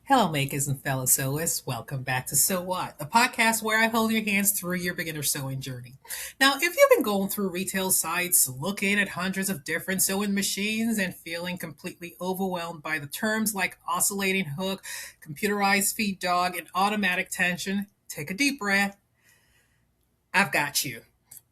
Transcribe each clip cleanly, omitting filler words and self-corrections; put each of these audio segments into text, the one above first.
Hello, makers and fellow sewists. Welcome back to So What, a podcast where I hold your hands through your beginner sewing journey. Now, if you've been going through retail sites, looking at hundreds of different sewing machines, and feeling completely overwhelmed by the terms like oscillating hook, computerized feed dog, and automatic tension, take a deep breath. I've got you.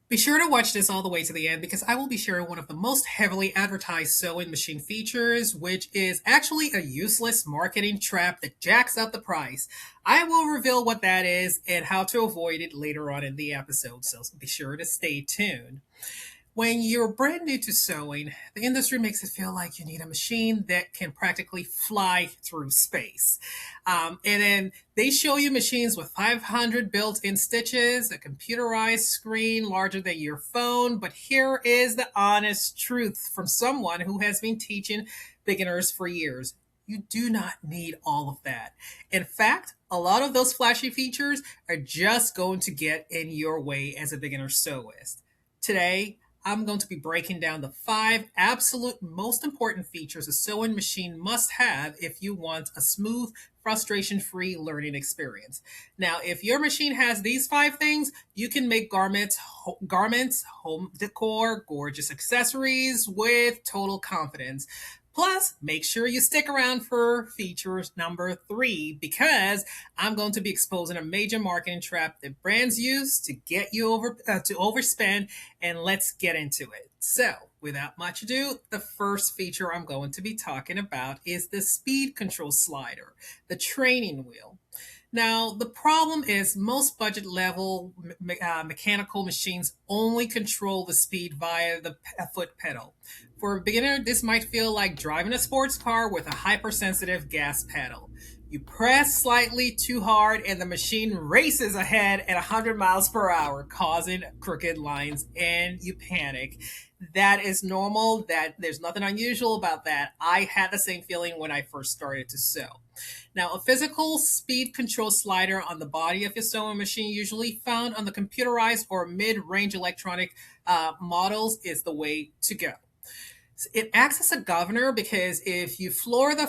Be sure to watch this all the way to the end because I will be sharing one of the most heavily advertised sewing machine features, which is actually a useless marketing trap that jacks up the price. I will reveal what that is and how to avoid it later on in the episode, so be sure to stay tuned. When you're brand new to sewing, the industry makes it feel like you need a machine that can practically fly through space. And then they show you machines with 500 built in stitches, a computerized screen larger than your phone. But here is the honest truth from someone who has been teaching beginners for years. You do not need all of that. In fact, a lot of those flashy features are just going to get in your way as a beginner sewist. Today, I'm going to be breaking down the five absolute most important features a sewing machine must have if you want a smooth, frustration free learning experience. Now, if your machine has these five things, you can make garments, home decor, gorgeous accessories with total confidence. Plus, make sure you stick around for features number three because I'm going to be exposing a major marketing trap that brands use to get you to overspend, and let's get into it. So, without much ado, the first feature I'm going to be talking about is the speed control slider, the training wheel. Now, the problem is most budget level mechanical machines only control the speed via the foot pedal. For a beginner, this might feel like driving a sports car with a hypersensitive gas pedal. You press slightly too hard and the machine races ahead at 100 miles per hour, causing crooked lines, and you panic. That is normal. That there's nothing unusual about that. I had the same feeling when I first started to sew. Now, a physical speed control slider on the body of your sewing machine, usually found on the computerized or mid-range electronic models, is the way to go. It acts as a governor because if you floor the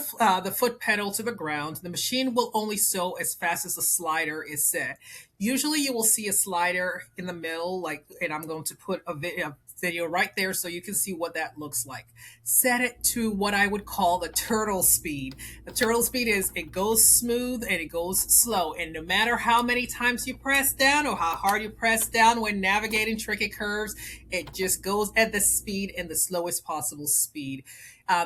foot pedal to the ground, the machine will only sew as fast as the slider is set. Usually, you will see a slider in the middle, and I'm going to put a video right there so you can see what that looks like. Set it to what I would call the turtle speed. The turtle speed is it goes smooth and it goes slow, and no matter how many times you press down or how hard you press down when navigating tricky curves, it just goes at the speed and the slowest possible speed.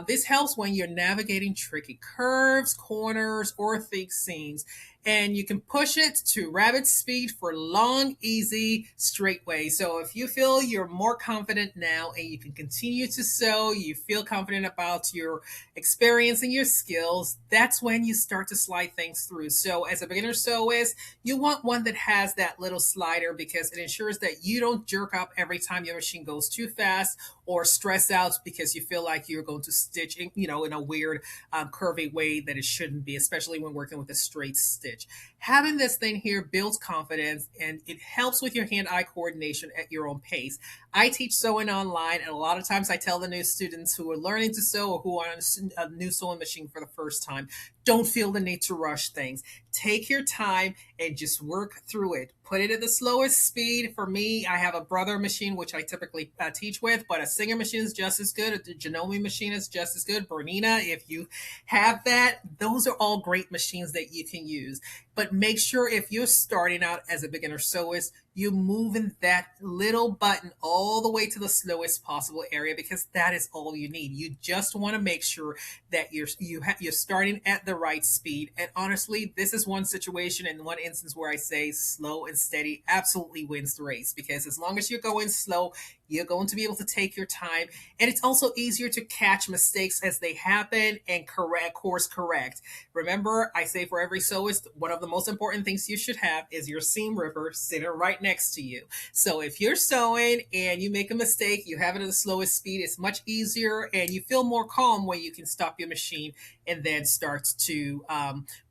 This helps when you're navigating tricky curves, corners, or thick seams. And you can push it to rapid speed for long, easy, straight ways. So if you feel you're more confident now and you can continue to sew, you feel confident about your experience and your skills, that's when you start to slide things through. So as a beginner sewist, you want one that has that little slider because it ensures that you don't jerk up every time your machine goes too fast or stress out because you feel like you're going to stitch in a weird curvy way that it shouldn't be, especially when working with a straight stitch. Having this thing here builds confidence and it helps with your hand-eye coordination at your own pace. I teach sewing online, and a lot of times I tell the new students who are learning to sew or who are on a new sewing machine for the first time, don't feel the need to rush things. Take your time and just work through it. Put it at the slowest speed. For me, I have a brother machine, which I typically teach with, but a Singer machine is just as good. A Janome machine is just as good. Bernina, if you have that, those are all great machines that you can use. But make sure if you're starting out as a beginner sewist, you move in that little button all the way to the slowest possible area because that is all you need. You just want to make sure that you're starting at the right speed. And honestly, this is one situation and one instance where I say slow and steady absolutely wins the race because as long as you're going slow, you're going to be able to take your time, and it's also easier to catch mistakes as they happen and course correct. Remember, I say for every sewist, one of the most important things you should have is your seam ripper sitting right next to you. So if you're sewing and you make a mistake, you have it at the slowest speed, it's much easier and you feel more calm when you can stop your machine and then start to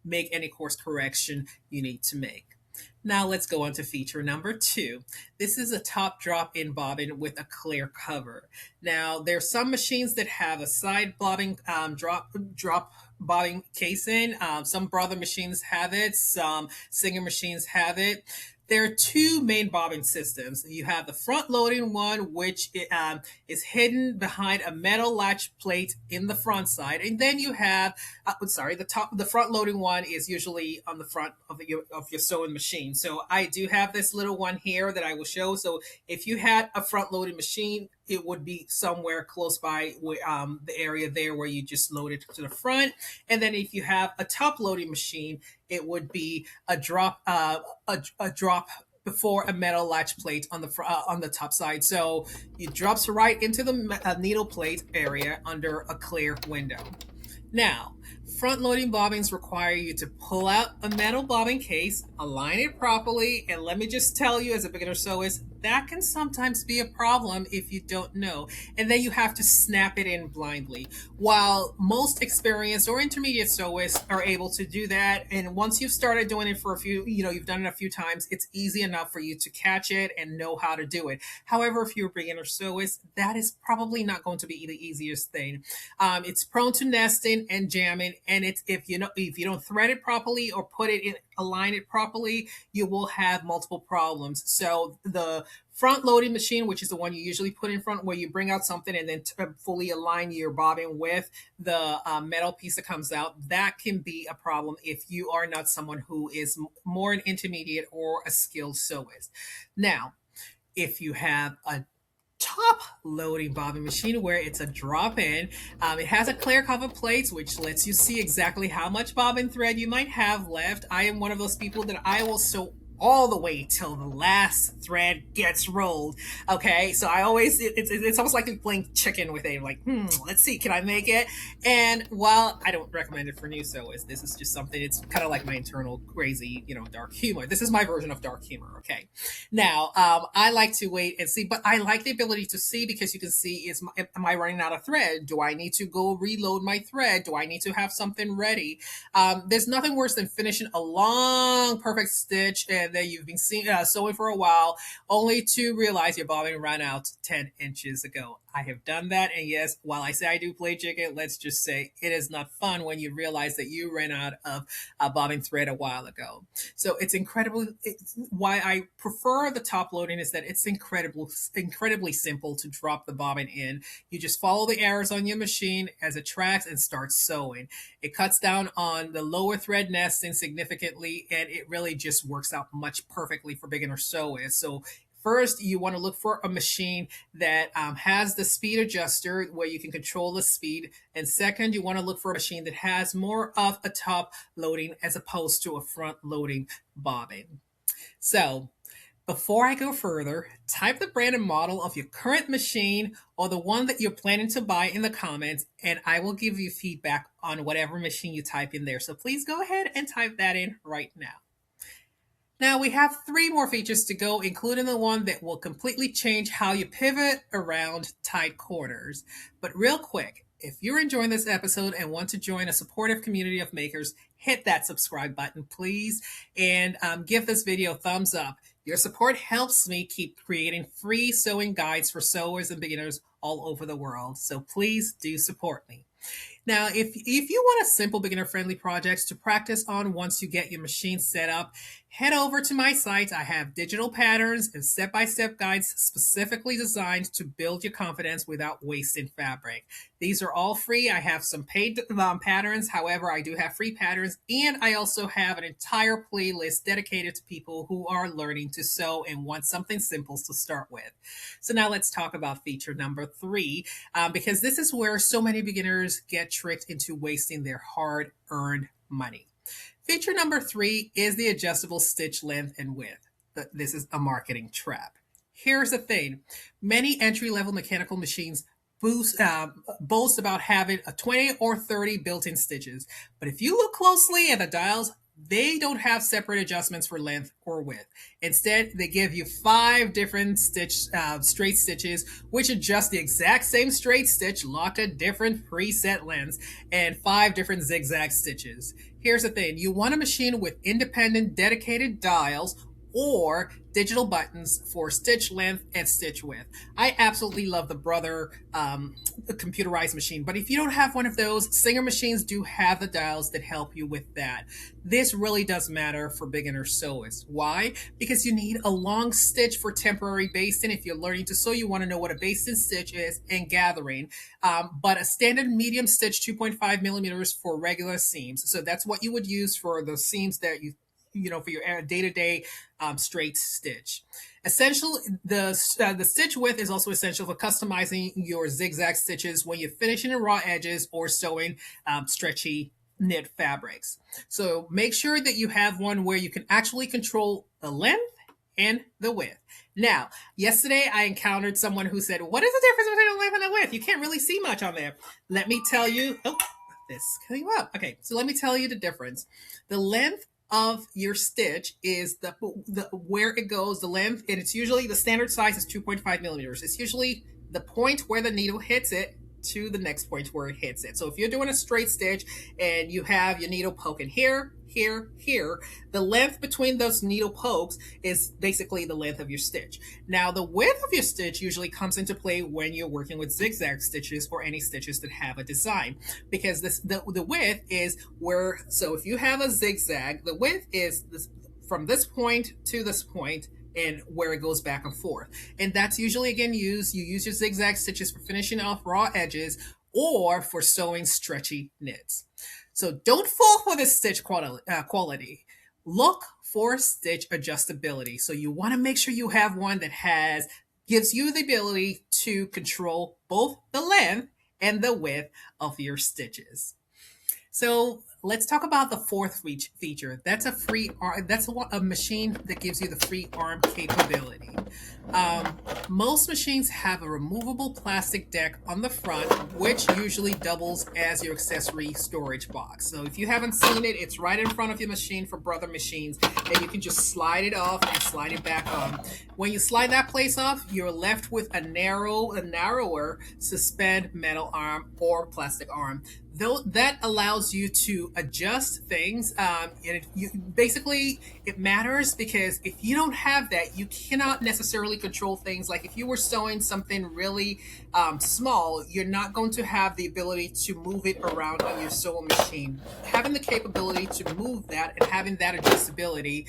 make any course correction you need to make. Now let's go on to feature number two. This is a top drop in bobbin with a clear cover. Now there's some machines that have a side bobbin drop bobbing casing. Some brother machines have it, some Singer machines have it. There are two main bobbing systems. You have the front loading one, which is hidden behind a metal latch plate in the front side. And then you have, the front loading one is usually on the front of your sewing machine. So I do have this little one here that I will show. So if you had a front loading machine, it would be somewhere close by the area there where you just load it to the front. And then if you have a top loading machine, it would be a drop before a metal latch plate on the top side. So it drops right into the needle plate area under a clear window. Now, front loading bobbins require you to pull out a metal bobbin case, align it properly, and let me just tell you as a beginner sewist, that can sometimes be a problem if you don't know. And then you have to snap it in blindly. While most experienced or intermediate sewists are able to do that, and once you've started doing it for a few, you've done it a few times, it's easy enough for you to catch it and know how to do it. However, if you're a beginner sewist, that is probably not going to be the easiest thing. It's prone to nesting and jamming, and it's if you don't thread it properly or put it in align it properly, you will have multiple problems. So the front loading machine, which is the one you usually put in front, where you bring out something and then fully align your bobbin with the metal piece that comes out, that can be a problem if you are not someone who is more an intermediate or a skilled sewist. Now, if you have a top loading bobbin machine where it's a drop in. It has a clear cover plate, which lets you see exactly how much bobbin thread you might have left. I am one of those people that I will sew all the way till the last thread gets rolled. Okay, so I always it's almost like playing chicken with it. Like, let's see, can I make it? And while I don't recommend it for new sewists, this is just something. It's kind of like my internal crazy, dark humor. This is my version of dark humor. Okay, now I like to wait and see, but I like the ability to see because you can see am I running out of thread? Do I need to go reload my thread? Do I need to have something ready? There's nothing worse than finishing a long perfect stitch and that you've been sewing for a while, only to realize your bobbin ran out 10 inches ago. I have done that, and yes, while I say I do play chicken, let's just say it is not fun when you realize that you ran out of bobbin thread a while ago. So it's incredible. Why I prefer the top loading is that it's incredibly simple to drop the bobbin in. You just follow the arrows on your machine as it tracks and starts sewing. It cuts down on the lower thread nesting significantly, and it really just works out much perfectly for beginner sewists. So first, you want to look for a machine that has the speed adjuster where you can control the speed. And second, you want to look for a machine that has more of a top loading as opposed to a front loading bobbin. So before I go further, type the brand and model of your current machine or the one that you're planning to buy in the comments, and I will give you feedback on whatever machine you type in there. So please go ahead and type that in right now. Now we have 3 more features to go, including the one that will completely change how you pivot around tight corners. But real quick, if you're enjoying this episode and want to join a supportive community of makers, hit that subscribe button, please, and give this video a thumbs up. Your support helps me keep creating free sewing guides for sewers and beginners all over the world. So please do support me. Now, if you want a simple beginner-friendly projects to practice on once you get your machine set up, head over to my site. I have digital patterns and step-by-step guides specifically designed to build your confidence without wasting fabric. These are all free. I have some paid patterns. However, I do have free patterns, and I also have an entire playlist dedicated to people who are learning to sew and want something simple to start with. So now let's talk about feature number 3, because this is where so many beginners get tricked into wasting their hard-earned money. Feature number 3 is the adjustable stitch length and width. This is a marketing trap. Here's the thing. Many entry-level mechanical machines boast about having a 20 or 30 built-in stitches. But if you look closely at the dials, they don't have separate adjustments for length or width. Instead, they give you 5 different straight stitches, which adjust the exact same straight stitch locked at different preset lengths, and 5 different zigzag stitches. Here's the thing. You want a machine with independent, dedicated dials or digital buttons for stitch length and stitch width. I absolutely love the Brother computerized machine, but if you don't have one of those, Singer machines do have the dials that help you with that. This really does matter for beginner sewists. Why? Because you need a long stitch for temporary basting. If you're learning to sew, you want to know what a basting stitch is and gathering. But a standard medium stitch, 2.5 millimeters for regular seams. So that's what you would use for the seams that for your day-to-day straight stitch. Essential, the stitch width is also essential for customizing your zigzag stitches when you're finishing in raw edges or sewing stretchy knit fabrics. So make sure that you have one where you can actually control the length and the width. Now, yesterday I encountered someone who said, "What is the difference between the length and the width? You can't really see much on there." Let me tell you. Oh, this came up. Okay, so let me tell you the difference. The length of your stitch is the where it goes, the length, and it's usually the standard size is 2.5 millimeters. It's usually the point where the needle hits it to the next point where it hits it. So if you're doing a straight stitch and you have your needle poking here, here, the length between those needle pokes is basically the length of your stitch. Now, the width of your stitch usually comes into play when you're working with zigzag stitches or any stitches that have a design, because the width is where, so if you have a zigzag, the width is this, from this point to this point, and where it goes back and forth. And that's usually, again, you use your zigzag stitches for finishing off raw edges or for sewing stretchy knits. So don't fall for this stitch quality. Look for stitch adjustability. So you want to make sure you have one that gives you the ability to control both the length and the width of your stitches. So let's talk about the fourth feature. That's a free arm. That's a machine that gives you the free arm capability. Most machines have a removable plastic deck on the front, which usually doubles as your accessory storage box. So if you haven't seen it, it's right in front of your machine for Brother machines, and you can just slide it off and slide it back on. When you slide that place off, you're left with a narrower suspend metal arm or plastic arm. Though that allows you to adjust things, basically it matters because if you don't have that, you cannot necessarily control things. Like if you were sewing something really small, you're not going to have the ability to move it around on your sewing machine. Having the capability to move that and having that adjustability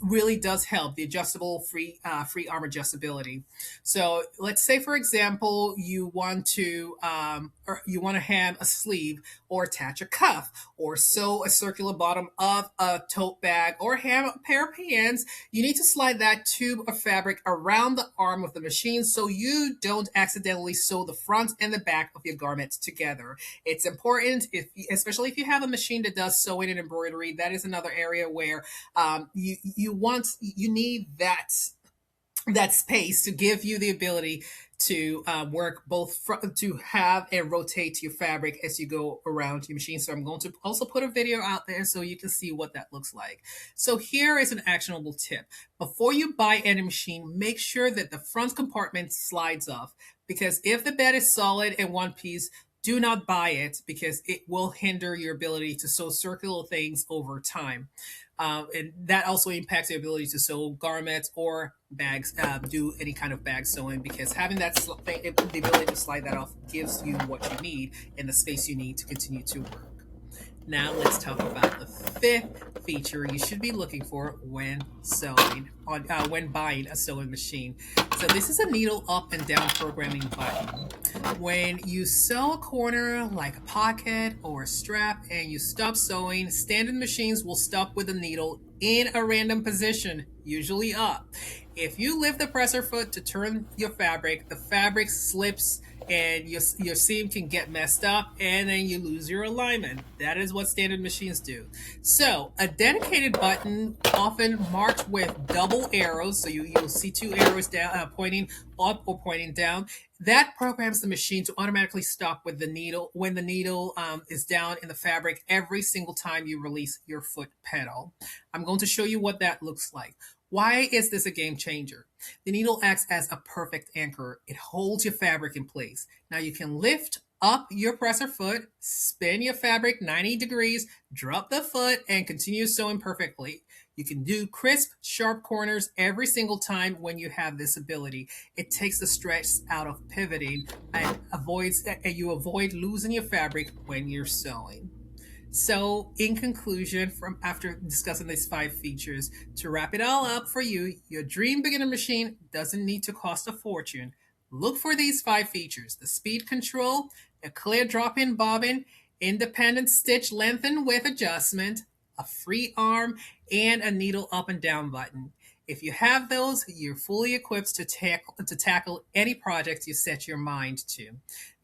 really does help. The adjustable free arm adjustability. So let's say, for example, you want to have a sleeve or attach a cuff or sew a circular bottom of a tote bag or have a pair of pants. You need to slide that tube of fabric around the arm of the machine so you don't accidentally sew the front and the back of your garment together. It's important, especially if you have a machine that does sewing and embroidery. That is another area where you need that space to give you the ability to work to have and rotate your fabric as you go around your machine. So I'm going to also put a video out there so you can see what that looks like. So here is an actionable tip. Before you buy any machine, make sure that the front compartment slides off, because if the bed is solid and one piece, do not buy it because it will hinder your ability to sew circular things over time. And that also impacts your ability to sew garments or bags, do any kind of bag sewing, because having the ability to slide that off gives you what you need and the space you need to continue to work. Now let's talk about the fifth feature you should be looking for when when buying a sewing machine. So this is a needle up and down programming button. When you sew a corner like a pocket or a strap and you stop sewing, standard machines will stop with the needle in a random position, usually up. If you lift the presser foot to turn your fabric, the fabric slips and your seam can get messed up and then you lose your alignment. That is what standard machines do. So a dedicated button, often marked with double arrows, so you'll see two arrows down, pointing up or pointing down, that programs the machine to automatically stop with the needle when the needle is down in the fabric every single time you release your foot pedal. I'm going to show you what that looks like. Why is this a game changer? The needle acts as a perfect anchor. It holds your fabric in place. Now you can lift Up your presser foot, spin your fabric 90 degrees, drop the foot, and continue sewing perfectly. You can do crisp, sharp corners every single time when you have this ability. It takes the stress out of pivoting and you avoid losing your fabric when you're sewing. So, in conclusion, from after discussing these 5 features, to wrap it all up for you, your dream beginner machine doesn't need to cost a fortune. Look for these 5 features: the speed control, a clear drop in bobbin, independent stitch length and width adjustment, a free arm, and a needle up and down button. If you have those, you're fully equipped to tackle any projects you set your mind to.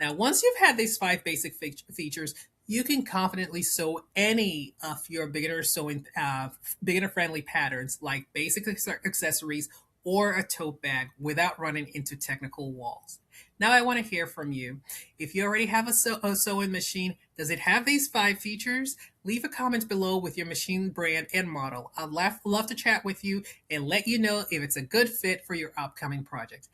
Now, once you've had these 5 basic features, you can confidently sew any of your beginner friendly patterns like basic accessories or a tote bag without running into technical walls. Now, I want to hear from you. If you already have a sewing machine, does it have these 5 features? Leave a comment below with your machine brand and model. I'd love to chat with you and let you know if it's a good fit for your upcoming project.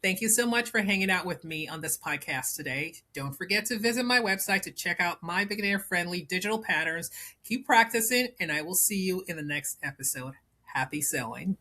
Thank you so much for hanging out with me on this podcast today. Don't forget to visit my website to check out my beginner friendly digital patterns. Keep practicing, and I will see you in the next episode. Happy sewing.